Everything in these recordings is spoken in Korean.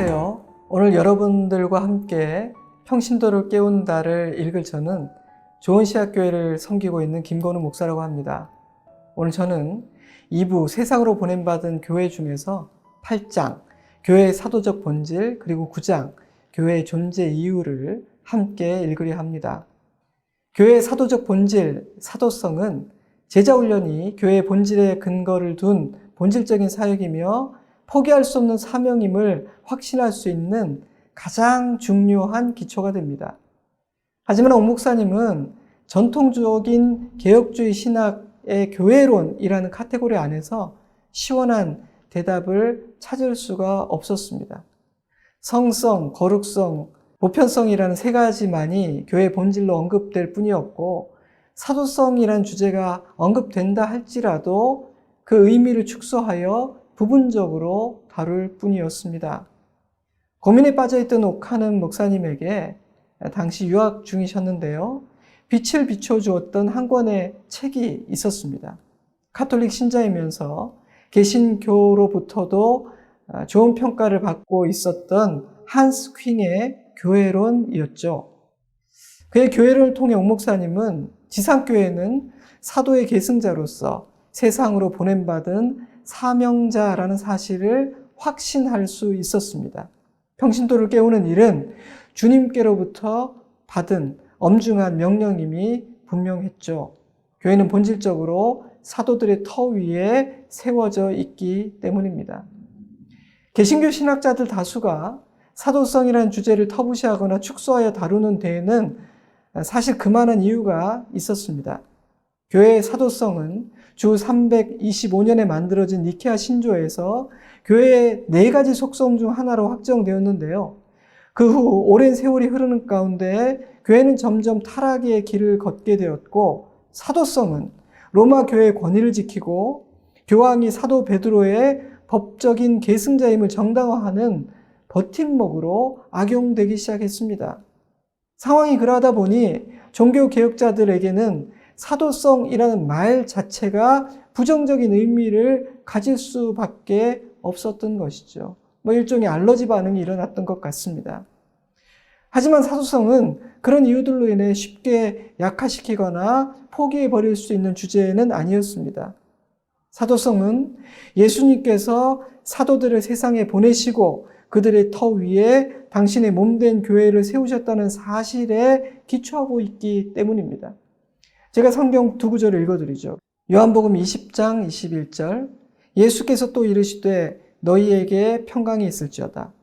안녕하세요. 오늘 여러분들과 함께 평신도를 깨운다를 읽을 저는 좋은시학교회를 섬기고 있는 김건우 목사라고 합니다. 오늘 저는 2부 세상으로 보냄받은 교회 중에서 8장 교회의 사도적 본질, 그리고 9장 교회의 존재 이유를 함께 읽으려 합니다. 교회의 사도적 본질, 사도성은 제자훈련이 교회의 본질에 근거를 둔 본질적인 사역이며 포기할 수 없는 사명임을 확신할 수 있는 가장 중요한 기초가 됩니다. 하지만 옥 목사님은 전통적인 개혁주의 신학의 교회론이라는 카테고리 안에서 시원한 대답을 찾을 수가 없었습니다. 성성, 거룩성, 보편성이라는 세 가지만이 교회의 본질로 언급될 뿐이었고, 사도성이라는 주제가 언급된다 할지라도 그 의미를 축소하여 부분적으로 다룰 뿐이었습니다. 고민에 빠져있던 옥하는 목사님에게 당시 유학 중이셨는데요, 빛을 비춰주었던 한 권의 책이 있었습니다. 가톨릭 신자이면서 개신교로부터도 좋은 평가를 받고 있었던 한스 퀼의 교회론이었죠. 그의 교회론을 통해 옥 목사님은 지상교회는 사도의 계승자로서 세상으로 보냄받은 사명자라는 사실을 확신할 수 있었습니다. 평신도를 깨우는 일은 주님께로부터 받은 엄중한 명령임이 분명했죠. 교회는 본질적으로 사도들의 터 위에 세워져 있기 때문입니다. 개신교 신학자들 다수가 사도성이라는 주제를 터부시하거나 축소하여 다루는 데에는 사실 그만한 이유가 있었습니다. 교회의 사도성은 주 325년에 만들어진 니케아 신조에서 교회의 4가지 속성 중 하나로 확정되었는데요. 그 후 오랜 세월이 흐르는 가운데 교회는 점점 타락의 길을 걷게 되었고, 사도성은 로마 교회의 권위를 지키고 교황이 사도 베드로의 법적인 계승자임을 정당화하는 버팀목으로 악용되기 시작했습니다. 상황이 그러하다 보니 종교개혁자들에게는 사도성이라는 말 자체가 부정적인 의미를 가질 수밖에 없었던 것이죠. 일종의 알러지 반응이 일어났던 것 같습니다. 하지만 사도성은 그런 이유들로 인해 쉽게 약화시키거나 포기해버릴 수 있는 주제는 아니었습니다. 사도성은 예수님께서 사도들을 세상에 보내시고 그들의 터 위에 당신의 몸된 교회를 세우셨다는 사실에 기초하고 있기 때문입니다. 제가 성경 두 구절을 읽어드리죠. 요한복음 20장 21절, 예수께서 또 이르시되 너희에게 평강이 있을지어다.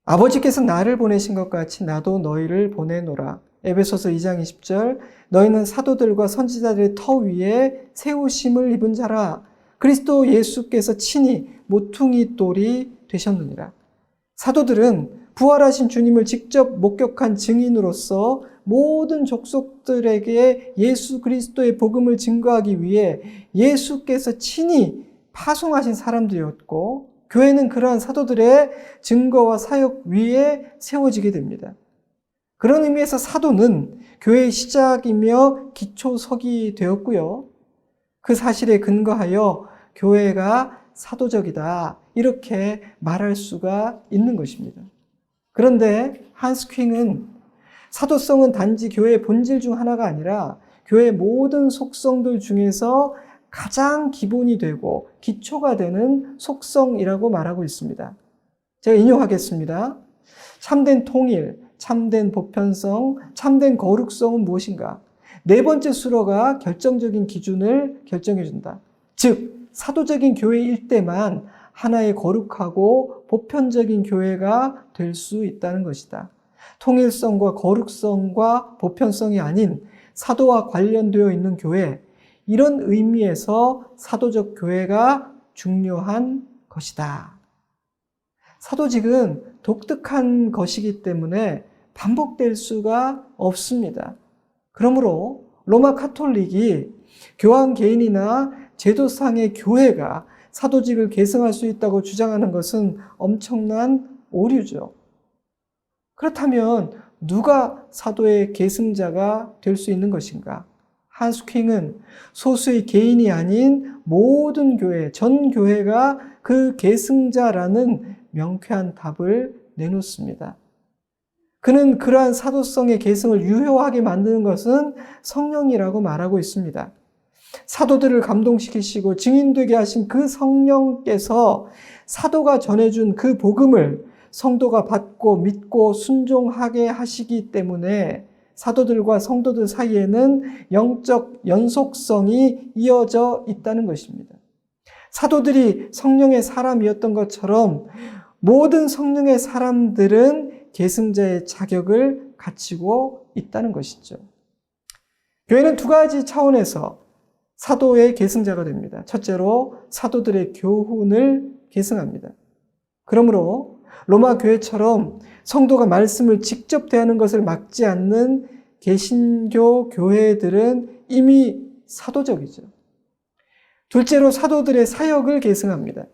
아버지께서 나를 보내신 것 같이 나도 너희를 보내노라. 에베소서 2장 20절, 너희는 사도들과 선지자들의 터 위에 세우심을 입은 자라. 그리스도 예수께서 친히 모퉁이 돌이 되셨느니라. 사도들은 부활하신 주님을 직접 목격한 증인으로서 모든 족속들에게 예수 그리스도의 복음을 증거하기 위해 예수께서 친히 파송하신 사람들이었고, 교회는 그러한 사도들의 증거와 사역 위에 세워지게 됩니다. 그런 의미에서 사도는 교회의 시작이며 기초석이 되었고요. 그 사실에 근거하여 교회가 사도적이다, 이렇게 말할 수가 있는 것입니다. 그런데 한스 퀼은 사도성은 단지 교회의 본질 중 하나가 아니라 교회의 모든 속성들 중에서 가장 기본이 되고 기초가 되는 속성이라고 말하고 있습니다. 제가 인용하겠습니다. 참된 통일, 참된 보편성, 참된 거룩성은 무엇인가? 4번째 수로가 결정적인 기준을 결정해준다. 즉, 사도적인 교회일 때만 하나의 거룩하고 보편적인 교회가 될 수 있다는 것이다. 통일성과 거룩성과 보편성이 아닌 사도와 관련되어 있는 교회, 이런 의미에서 사도적 교회가 중요한 것이다. 사도직은 독특한 것이기 때문에 반복될 수가 없습니다. 그러므로 로마 카톨릭이 교황 개인이나 제도상의 교회가 사도직을 계승할 수 있다고 주장하는 것은 엄청난 오류죠. 그렇다면 누가 사도의 계승자가 될 수 있는 것인가? 한스 퀼은 소수의 개인이 아닌 모든 교회, 전 교회가 그 계승자라는 명쾌한 답을 내놓습니다. 그는 그러한 사도성의 계승을 유효하게 만드는 것은 성령이라고 말하고 있습니다. 사도들을 감동시키시고 증인되게 하신 그 성령께서 사도가 전해준 그 복음을 성도가 받고 믿고 순종하게 하시기 때문에 사도들과 성도들 사이에는 영적 연속성이 이어져 있다는 것입니다. 사도들이 성령의 사람이었던 것처럼 모든 성령의 사람들은 계승자의 자격을 갖추고 있다는 것이죠. 교회는 두 가지 차원에서 사도의 계승자가 됩니다. 첫째로 사도들의 교훈을 계승합니다. 그러므로 로마 교회처럼 성도가 말씀을 직접 대하는 것을 막지 않는 개신교 교회들은 이미 사도적이죠. 둘째로 사도들의 사역을 계승합니다.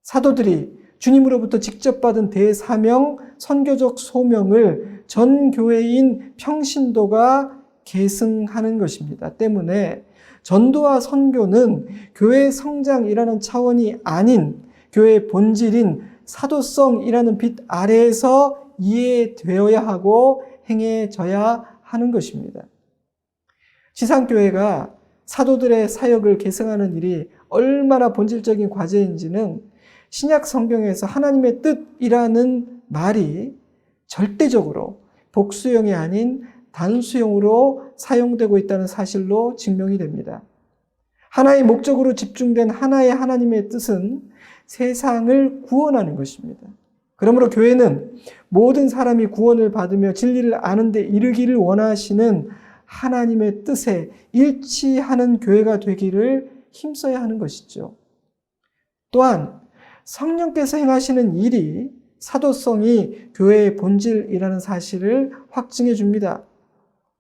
사도들이 주님으로부터 직접 받은 대사명, 선교적 소명을 전 교회인 평신도가 계승하는 것입니다. 때문에 전도와 선교는 교회의 성장이라는 차원이 아닌 교회의 본질인 사도성이라는 빛 아래에서 이해되어야 하고 행해져야 하는 것입니다. 지상교회가 사도들의 사역을 계승하는 일이 얼마나 본질적인 과제인지는 신약 성경에서 하나님의 뜻이라는 말이 절대적으로 복수형이 아닌 단수형으로 사용되고 있다는 사실로 증명이 됩니다. 하나의 목적으로 집중된 하나의 하나님의 뜻은 세상을 구원하는 것입니다. 그러므로 교회는 모든 사람이 구원을 받으며 진리를 아는 데 이르기를 원하시는 하나님의 뜻에 일치하는 교회가 되기를 힘써야 하는 것이죠. 또한 성령께서 행하시는 일이 사도성이 교회의 본질이라는 사실을 확증해 줍니다.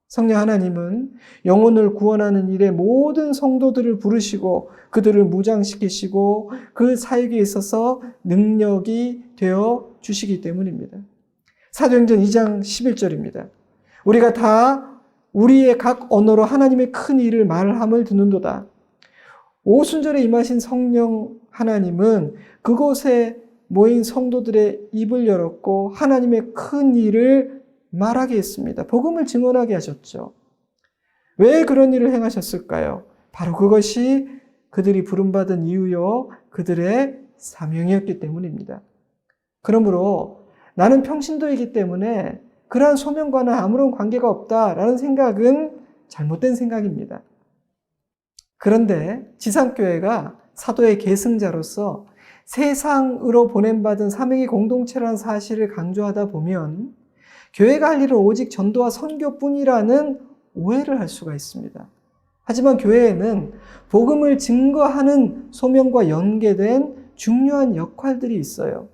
성령 하나님은 영혼을 구원하는 일에 모든 성도들을 부르시고 그들을 무장시키시고 그 사역에 있어서 능력이 되어 주시기 때문입니다. 사도행전 2장 11절입니다. 우리가 다 우리의 각 언어로 하나님의 큰 일을 말함을 듣는도다. 오순절에 임하신 성령 하나님은 그곳에 모인 성도들의 입을 열었고 하나님의 큰 일을 말하게 했습니다. 복음을 증언하게 하셨죠. 왜 그런 일을 행하셨을까요? 바로 그것이 그들이 부름받은 이유요, 그들의 사명이었기 때문입니다. 그러므로 나는 평신도이기 때문에 그러한 소명과는 아무런 관계가 없다라는 생각은 잘못된 생각입니다. 그런데 지상교회가 사도의 계승자로서 세상으로 보냄받은 사명의 공동체라는 사실을 강조하다 보면 교회가 할 일은 오직 전도와 선교뿐이라는 오해를 할 수가 있습니다. 하지만 교회에는 복음을 증거하는 소명과 연계된 중요한 역할들이 있어요.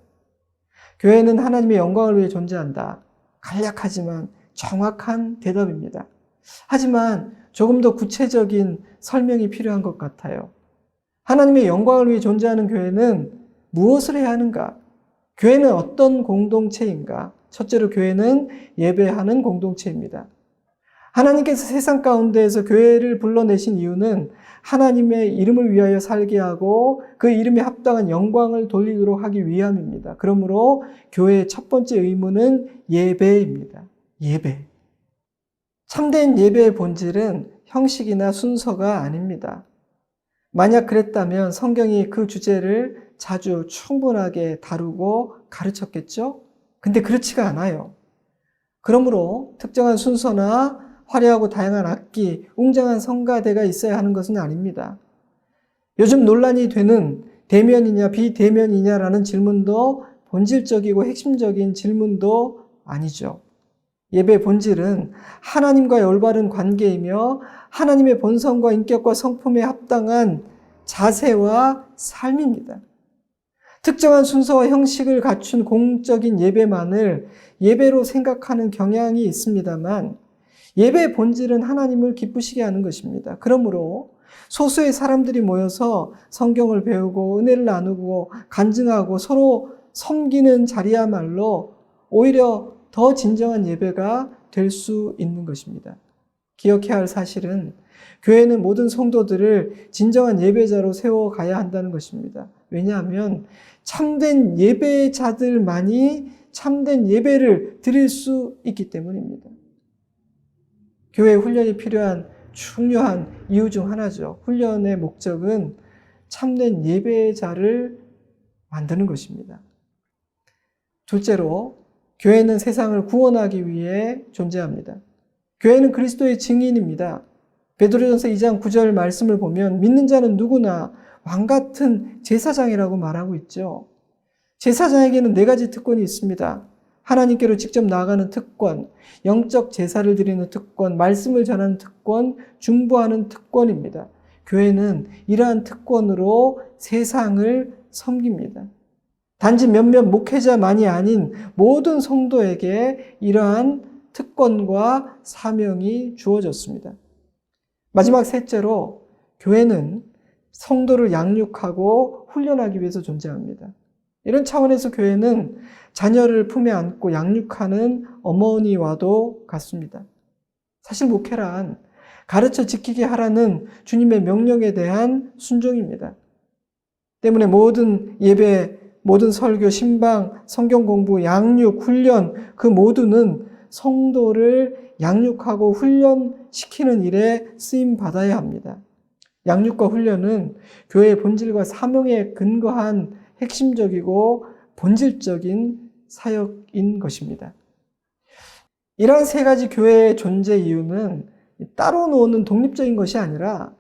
교회는 하나님의 영광을 위해 존재한다. 간략하지만 정확한 대답입니다. 하지만 조금 더 구체적인 설명이 필요한 것 같아요. 하나님의 영광을 위해 존재하는 교회는 무엇을 해야 하는가? 교회는 어떤 공동체인가? 첫째로 교회는 예배하는 공동체입니다. 하나님께서 세상 가운데에서 교회를 불러내신 이유는 하나님의 이름을 위하여 살게 하고 그 이름에 합당한 영광을 돌리도록 하기 위함입니다. 그러므로 교회의 첫 번째 의무는 예배입니다. 예배. 참된 예배의 본질은 형식이나 순서가 아닙니다. 만약 그랬다면 성경이 그 주제를 자주 충분하게 다루고 가르쳤겠죠? 근데 그렇지가 않아요. 그러므로 특정한 순서나 화려하고 다양한 악기, 웅장한 성가대가 있어야 하는 것은 아닙니다. 요즘 논란이 되는 대면이냐 비대면이냐라는 질문도 본질적이고 핵심적인 질문도 아니죠. 예배의 본질은 하나님과의 올바른 관계이며 하나님의 본성과 인격과 성품에 합당한 자세와 삶입니다. 특정한 순서와 형식을 갖춘 공적인 예배만을 예배로 생각하는 경향이 있습니다만 예배의 본질은 하나님을 기쁘시게 하는 것입니다. 그러므로 소수의 사람들이 모여서 성경을 배우고 은혜를 나누고 간증하고 서로 섬기는 자리야말로 오히려 더 진정한 예배가 될 수 있는 것입니다. 기억해야 할 사실은 교회는 모든 성도들을 진정한 예배자로 세워가야 한다는 것입니다. 왜냐하면 참된 예배자들만이 참된 예배를 드릴 수 있기 때문입니다. 교회 훈련이 필요한 중요한 이유 중 하나죠. 훈련의 목적은 참된 예배자를 만드는 것입니다. 둘째로, 교회는 세상을 구원하기 위해 존재합니다. 교회는 그리스도의 증인입니다. 베드로전서 2장 9절 말씀을 보면 믿는 자는 누구나 왕같은 제사장이라고 말하고 있죠. 제사장에게는 4가지 특권이 있습니다. 하나님께로 직접 나아가는 특권, 영적 제사를 드리는 특권, 말씀을 전하는 특권, 중보하는 특권입니다. 교회는 이러한 특권으로 세상을 섬깁니다. 단지 몇몇 목회자만이 아닌 모든 성도에게 이러한 특권과 사명이 주어졌습니다. 마지막 셋째로, 교회는 성도를 양육하고 훈련하기 위해서 존재합니다. 이런 차원에서 교회는 자녀를 품에 안고 양육하는 어머니와도 같습니다. 사실 목회란 가르쳐 지키게 하라는 주님의 명령에 대한 순종입니다. 때문에 모든 예배, 모든 설교, 신방, 성경 공부, 양육, 훈련, 그 모두는 성도를 양육하고 훈련시키는 일에 쓰임 받아야 합니다. 양육과 훈련은 교회의 본질과 사명에 근거한 핵심적이고 본질적인 사역인 것입니다. 이러한 3가지 교회의 존재 이유는 따로 노는 독립적인 것이 아니라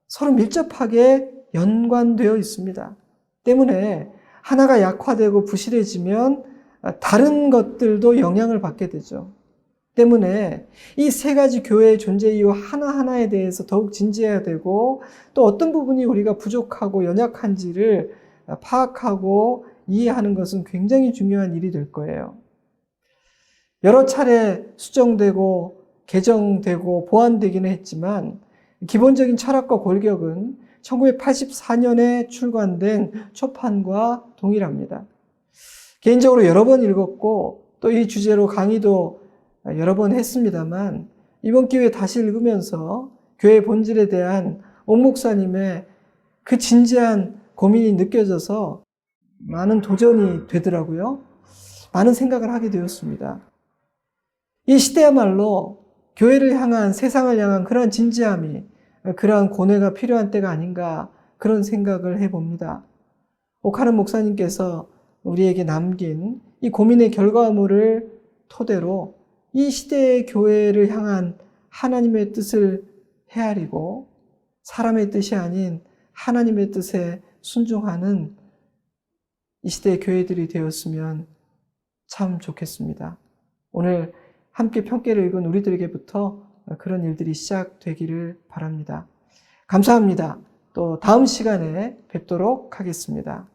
서로 밀접하게 연관되어 있습니다. 때문에 하나가 약화되고 부실해지면 다른 것들도 영향을 받게 되죠. 때문에 이 3가지 교회의 존재 이유 하나하나에 대해서 더욱 진지해야 되고, 또 어떤 부분이 우리가 부족하고 연약한지를 파악하고 이해하는 것은 굉장히 중요한 일이 될 거예요. 여러 차례 수정되고 개정되고 보완되기는 했지만 기본적인 철학과 골격은 1984년에 출간된 초판과 동일합니다. 개인적으로 여러 번 읽었고 또 이 주제로 강의도 여러 번 했습니다만, 이번 기회에 다시 읽으면서 교회의 본질에 대한 옥 목사님의 그 진지한 고민이 느껴져서 많은 도전이 되더라고요. 많은 생각을 하게 되었습니다. 이 시대야말로 교회를 향한, 세상을 향한 그러한 진지함이, 그러한 고뇌가 필요한 때가 아닌가, 그런 생각을 해봅니다. 옥하는 목사님께서 우리에게 남긴 이 고민의 결과물을 토대로 이 시대의 교회를 향한 하나님의 뜻을 헤아리고 사람의 뜻이 아닌 하나님의 뜻에 순종하는 이 시대의 교회들이 되었으면 참 좋겠습니다. 오늘 함께 평계를 읽은 우리들에게부터 그런 일들이 시작되기를 바랍니다. 감사합니다. 또 다음 시간에 뵙도록 하겠습니다.